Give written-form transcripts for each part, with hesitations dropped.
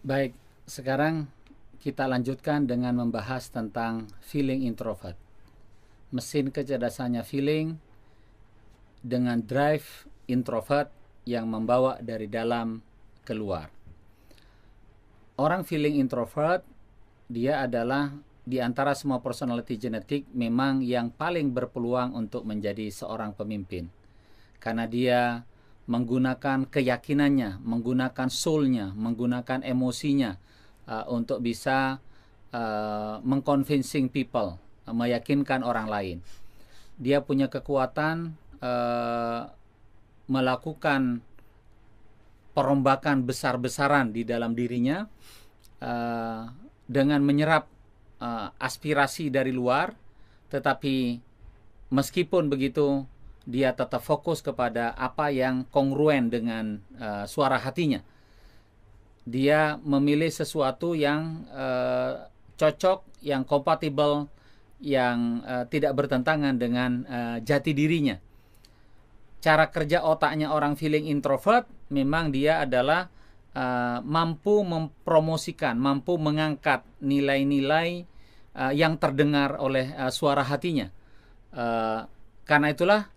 Baik, sekarang kita lanjutkan dengan membahas tentang feeling introvert. Mesin kecerdasannya feeling dengan drive introvert yang membawa dari dalam keluar. Orang feeling introvert, dia adalah di antara semua personality genetik memang yang paling berpeluang untuk menjadi seorang pemimpin. Karena dia menggunakan keyakinannya, menggunakan soul-nya, menggunakan emosinya untuk bisa mengconvincing people, meyakinkan orang lain. Dia punya kekuatan melakukan perombakan besar-besaran di dalam dirinya dengan menyerap aspirasi dari luar, tetapi meskipun begitu dia tetap fokus kepada apa yang kongruen dengan suara hatinya. Dia memilih sesuatu yang cocok, yang kompatibel, yang tidak bertentangan dengan jati dirinya. Cara kerja otaknya orang feeling introvert memang dia adalah mampu mempromosikan, mampu mengangkat nilai-nilai yang terdengar oleh suara hatinya. Karena itulah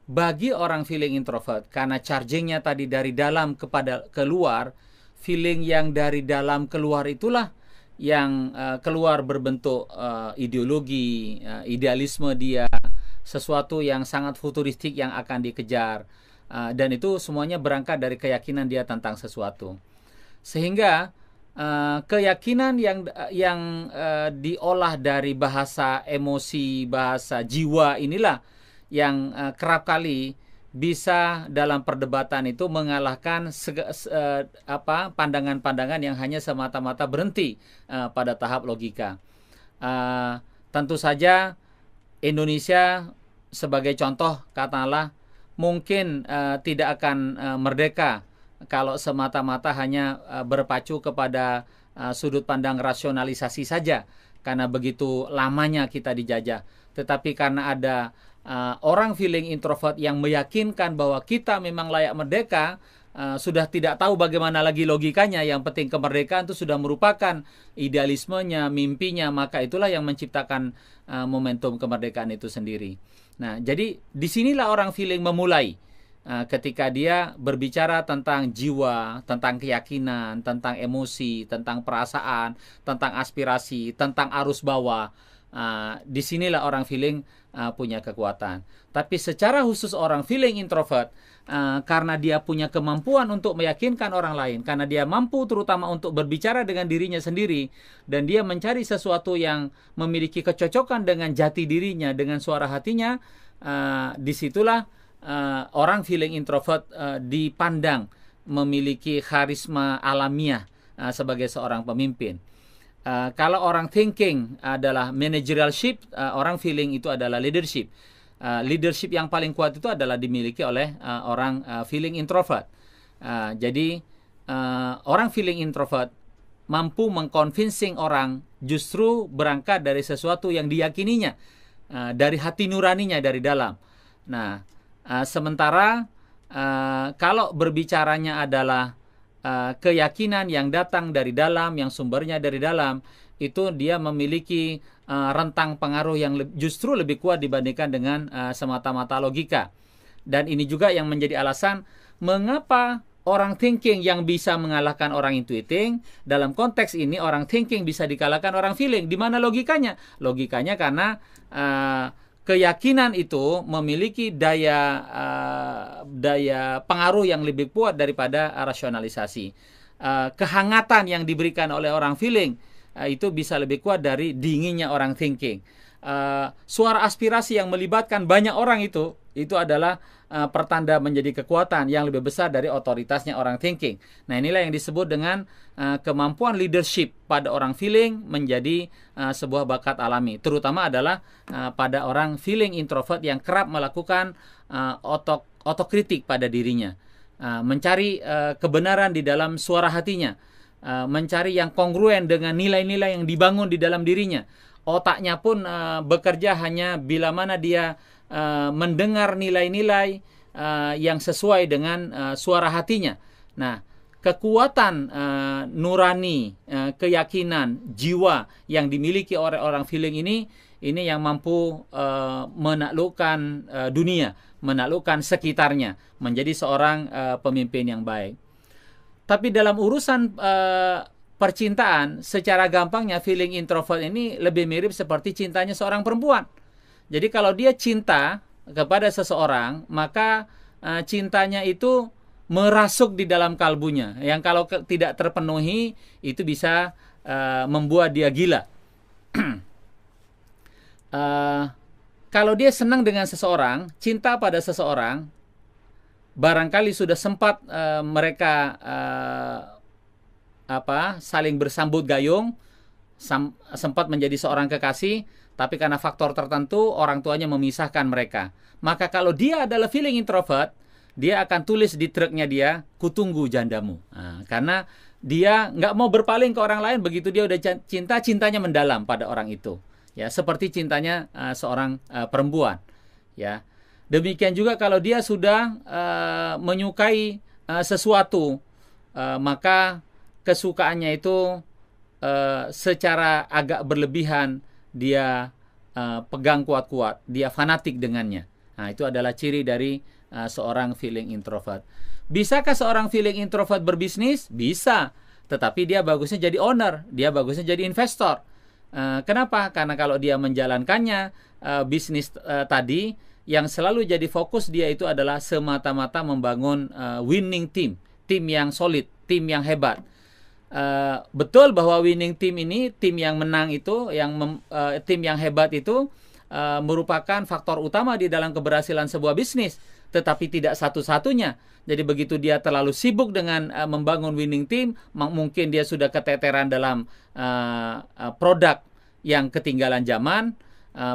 bagi orang feeling introvert, karena chargingnya tadi dari dalam kepada keluar, feeling yang dari dalam keluar itulah yang keluar berbentuk ideologi, idealisme dia, sesuatu yang sangat futuristik yang akan dikejar, dan itu semuanya berangkat dari keyakinan dia tentang sesuatu. Sehingga keyakinan yang diolah dari bahasa emosi, bahasa jiwa inilah yang kerap kali bisa dalam perdebatan itu mengalahkan pandangan-pandangan yang hanya semata-mata berhenti pada tahap logika. Tentu saja Indonesia sebagai contoh, katakanlah, mungkin tidak akan merdeka kalau semata-mata hanya berpacu kepada sudut pandang rasionalisasi saja, karena begitu lamanya kita dijajah. Tetapi karena ada orang feeling introvert yang meyakinkan bahwa kita memang layak merdeka, sudah tidak tahu bagaimana lagi logikanya, yang penting kemerdekaan itu sudah merupakan idealismenya, mimpinya, maka itulah yang menciptakan momentum kemerdekaan itu sendiri. Nah, jadi disinilah orang feeling memulai ketika dia berbicara tentang jiwa, tentang keyakinan, tentang emosi, tentang perasaan, tentang aspirasi, tentang arus bawah. Disinilah orang feeling punya kekuatan. Tapi secara khusus orang feeling introvert, karena dia punya kemampuan untuk meyakinkan orang lain, karena dia mampu terutama untuk berbicara dengan dirinya sendiri, dan dia mencari sesuatu yang memiliki kecocokan dengan jati dirinya, dengan suara hatinya, disitulah orang feeling introvert dipandang memiliki karisma alamiah sebagai seorang pemimpin. Kalau orang thinking adalah managerialship, orang feeling itu adalah leadership. Leadership yang paling kuat itu adalah dimiliki oleh orang feeling introvert. Jadi orang feeling introvert mampu mengconvincing orang justru berangkat dari sesuatu yang diyakininya, dari hati nuraninya dari dalam. Nah, sementara kalau berbicaranya adalah keyakinan yang datang dari dalam, yang sumbernya dari dalam, itu dia memiliki rentang pengaruh yang justru lebih kuat dibandingkan dengan semata-mata logika. Dan ini juga yang menjadi alasan mengapa orang thinking yang bisa mengalahkan orang intuiting. Dalam konteks ini orang thinking bisa dikalahkan orang feeling. Di mana logikanya? Logikanya karena keyakinan itu memiliki daya pengaruh yang lebih kuat daripada rasionalisasi. Kehangatan yang diberikan oleh orang feeling itu bisa lebih kuat dari dinginnya orang thinking. Suara aspirasi yang melibatkan banyak orang itu adalah pertanda menjadi kekuatan yang lebih besar dari otoritasnya orang thinking. Nah, inilah yang disebut dengan kemampuan leadership pada orang feeling menjadi sebuah bakat alami. Terutama adalah pada orang feeling introvert yang kerap melakukan otokritik pada dirinya, mencari kebenaran di dalam suara hatinya, mencari yang kongruen dengan nilai-nilai yang dibangun di dalam dirinya. Otaknya pun bekerja hanya bila mana dia mendengar nilai-nilai yang sesuai dengan suara hatinya. Nah, kekuatan nurani, keyakinan, jiwa yang dimiliki oleh orang feeling ini yang mampu menaklukkan dunia, menaklukkan sekitarnya, menjadi seorang pemimpin yang baik. Tapi dalam urusan percintaan, secara gampangnya feeling introvert ini lebih mirip seperti cintanya seorang perempuan. Jadi kalau dia cinta kepada seseorang, maka cintanya itu merasuk di dalam kalbunya, yang kalau tidak terpenuhi itu bisa membuat dia gila. Kalau dia senang dengan seseorang, cinta pada seseorang, barangkali sudah sempat mereka saling bersambut gayung, sempat menjadi seorang kekasih, tapi karena faktor tertentu orang tuanya memisahkan mereka. Maka kalau dia adalah feeling introvert, dia akan tulis di truknya dia, "Kutunggu jandamu." Karena dia nggak mau berpaling ke orang lain. Begitu dia udah cinta, cintanya mendalam pada orang itu. Ya, seperti cintanya seorang perempuan. Ya, demikian juga kalau dia sudah menyukai sesuatu, maka kesukaannya itu secara agak berlebihan, dia pegang kuat-kuat, dia fanatik dengannya. Nah, itu adalah ciri dari seorang feeling introvert. Bisakah seorang feeling introvert berbisnis? Bisa, tetapi dia bagusnya jadi owner, dia bagusnya jadi investor. Kenapa? Karena kalau dia menjalankannya bisnis tadi, yang selalu jadi fokus dia itu adalah semata-mata membangun winning team, tim yang solid, tim yang hebat. Betul bahwa winning team ini, tim yang menang itu, tim yang hebat itu merupakan faktor utama di dalam keberhasilan sebuah bisnis, tetapi tidak satu-satunya. Jadi begitu dia terlalu sibuk dengan membangun winning team, mungkin dia sudah keteteran dalam produk yang ketinggalan zaman,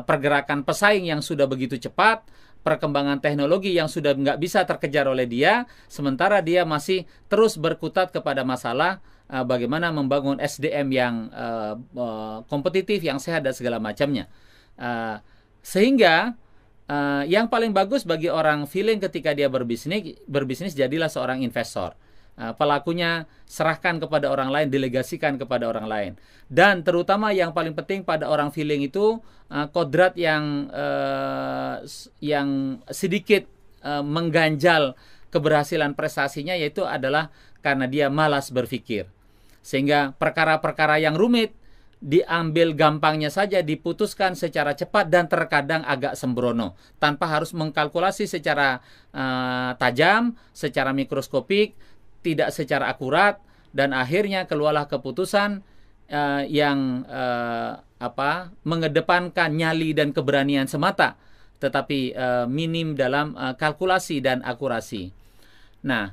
pergerakan pesaing yang sudah begitu cepat, perkembangan teknologi yang sudah nggak bisa terkejar oleh dia, sementara dia masih terus berkutat kepada masalah bagaimana membangun SDM yang kompetitif, yang sehat dan segala macamnya. Sehingga yang paling bagus bagi orang feeling ketika dia berbisnis jadilah seorang investor. Pelakunya serahkan kepada orang lain, delegasikan kepada orang lain. Dan terutama yang paling penting pada orang feeling itu kodrat yang sedikit mengganjal keberhasilan prestasinya, yaitu adalah karena dia malas berpikir. Sehingga perkara-perkara yang rumit diambil gampangnya saja, diputuskan secara cepat dan terkadang agak sembrono, tanpa harus mengkalkulasi secara tajam, secara mikroskopik, tidak secara akurat, dan akhirnya keluarlah keputusan yang mengedepankan nyali dan keberanian semata, tetapi minim dalam kalkulasi dan akurasi. Nah,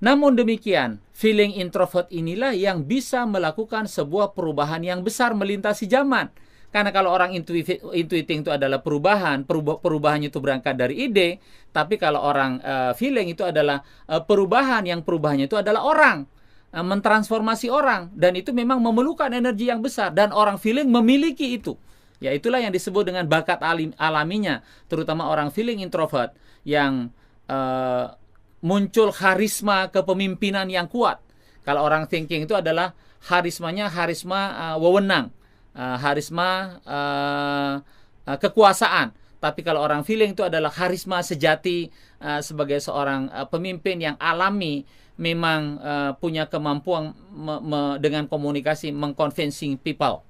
namun demikian, feeling introvert inilah yang bisa melakukan sebuah perubahan yang besar melintasi zaman. Karena kalau orang intuiting itu adalah perubahannya itu berangkat dari ide, tapi kalau orang feeling itu adalah perubahannya itu adalah orang, mentransformasi orang, dan itu memang memerlukan energi yang besar, dan orang feeling memiliki itu. Ya, itulah yang disebut dengan bakat alaminya, terutama orang feeling introvert yang muncul karisma kepemimpinan yang kuat. Kalau orang thinking itu adalah karisma wewenang, karisma kekuasaan. Tapi kalau orang feeling itu adalah karisma sejati sebagai seorang pemimpin yang alami, memang punya kemampuan dengan komunikasi, mengconvincing people.